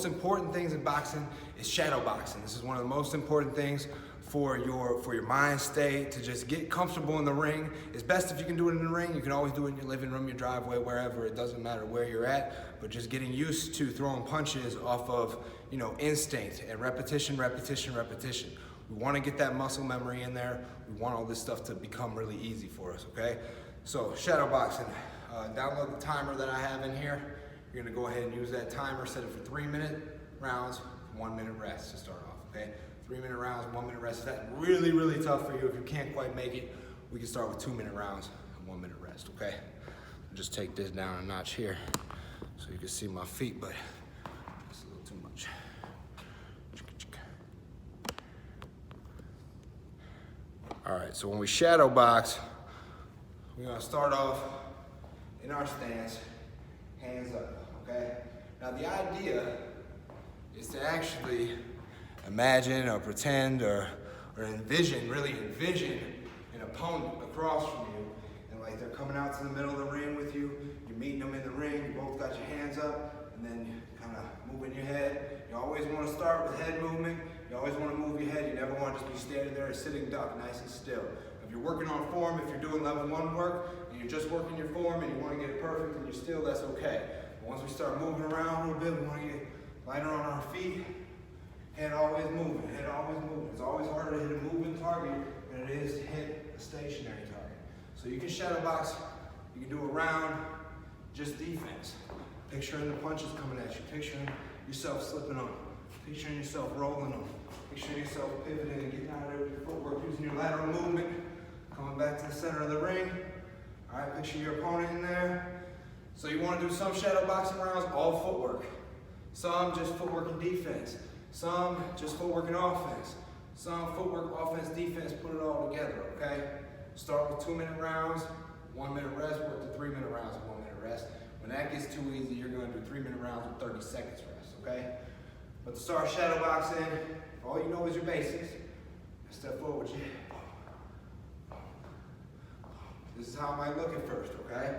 Most important things in boxing is shadow boxing. This is one of the most important things for your mind state, to just get comfortable in the ring. It's best if you can do it in the ring. You can always do it in your living room, your driveway, wherever. It doesn't matter where you're at, but just getting used to throwing punches off of, instinct and repetition. We want to get that muscle memory in there. We want all this stuff to become really easy for us, okay? So shadow boxing, download the timer that I have in here. You're gonna go ahead and use that timer, set it for 3-minute rounds, 1-minute rest to start off, okay? 3-minute rounds, 1-minute rest. Is that really, really tough for you? If you can't quite make it, we can start with 2-minute rounds and 1-minute rest, okay? I'll just take this down a notch here so you can see my feet, but it's a little too much. All right, so when we shadow box, we're gonna start off in our stance, hands up, okay? Now the idea is to actually imagine or pretend or really envision an opponent across from you, and like they're coming out to the middle of the ring with you, you're meeting them in the ring, you both got your hands up, and then you kind of moving your head. You always want to start with head movement. You always want to move your head. You never want to just be standing there and sitting duck, nice and still. If you're working on form, if you're doing level 1 work, and you're just working your form and you want to get it perfect and you're still, that's okay. But once we start moving around a little bit, we want to get lighter on our feet. Head always moving, head always moving. It's always harder to hit a moving target than it is to hit a stationary target. So you can shadow box, you can do a round, just defense. Picturing the punches coming at you, picturing yourself slipping on them, picturing yourself rolling them, picturing yourself pivoting and getting out of there with your footwork, using your lateral movement, coming back to the center of the ring. All right, picture your opponent in there. So you want to do some shadow boxing rounds, all footwork. Some just footwork and defense. Some just footwork and offense. Some footwork, offense, defense, put it all together, okay? Start with 2-minute rounds, 1-minute rest, work to 3-minute rounds and 1-minute rest. When that gets too easy, you're going to do 3-minute rounds with 30 seconds rest, okay? But to start shadow boxing, all you know is your basics. Step forward, This is how it might look at first, okay?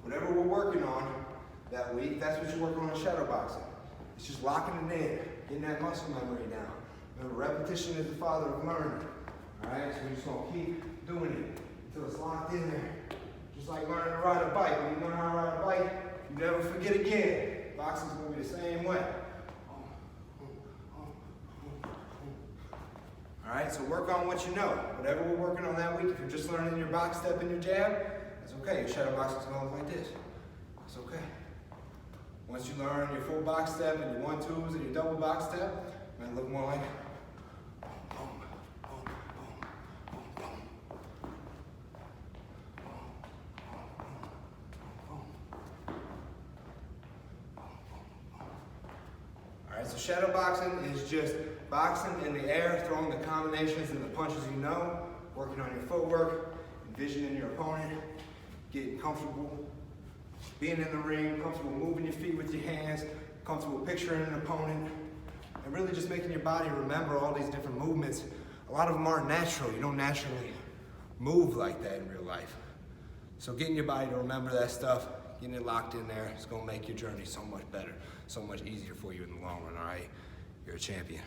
Whatever we're working on that week, that's what you're working on in shadow boxing. It's just locking it in, getting that muscle memory down. Remember, repetition is the father of learning. All right, so we're just gonna keep doing it until it's locked in there. Just like learning to ride a bike. When you learn how to ride a bike, you never forget again. Boxing's gonna be the same way. All right, so work on what you know. Whatever we're working on that week, if you're just learning your box step and your jab, that's okay. Your shadow boxing's gonna look like this. That's okay. Once you learn your full box step and your 1-2s and your double box step, it might look more like Alright, so shadow boxing is just boxing in the air, throwing the combinations and the punches you know, working on your footwork, envisioning your opponent, getting comfortable, being in the ring, comfortable moving your feet with your hands, comfortable picturing an opponent, and really just making your body remember all these different movements. A lot of them aren't natural. You don't naturally move like that in real life. So getting your body to remember that stuff, getting it locked in there, it's gonna make your journey so much better, so much easier for you in the long run, all right? You're a champion.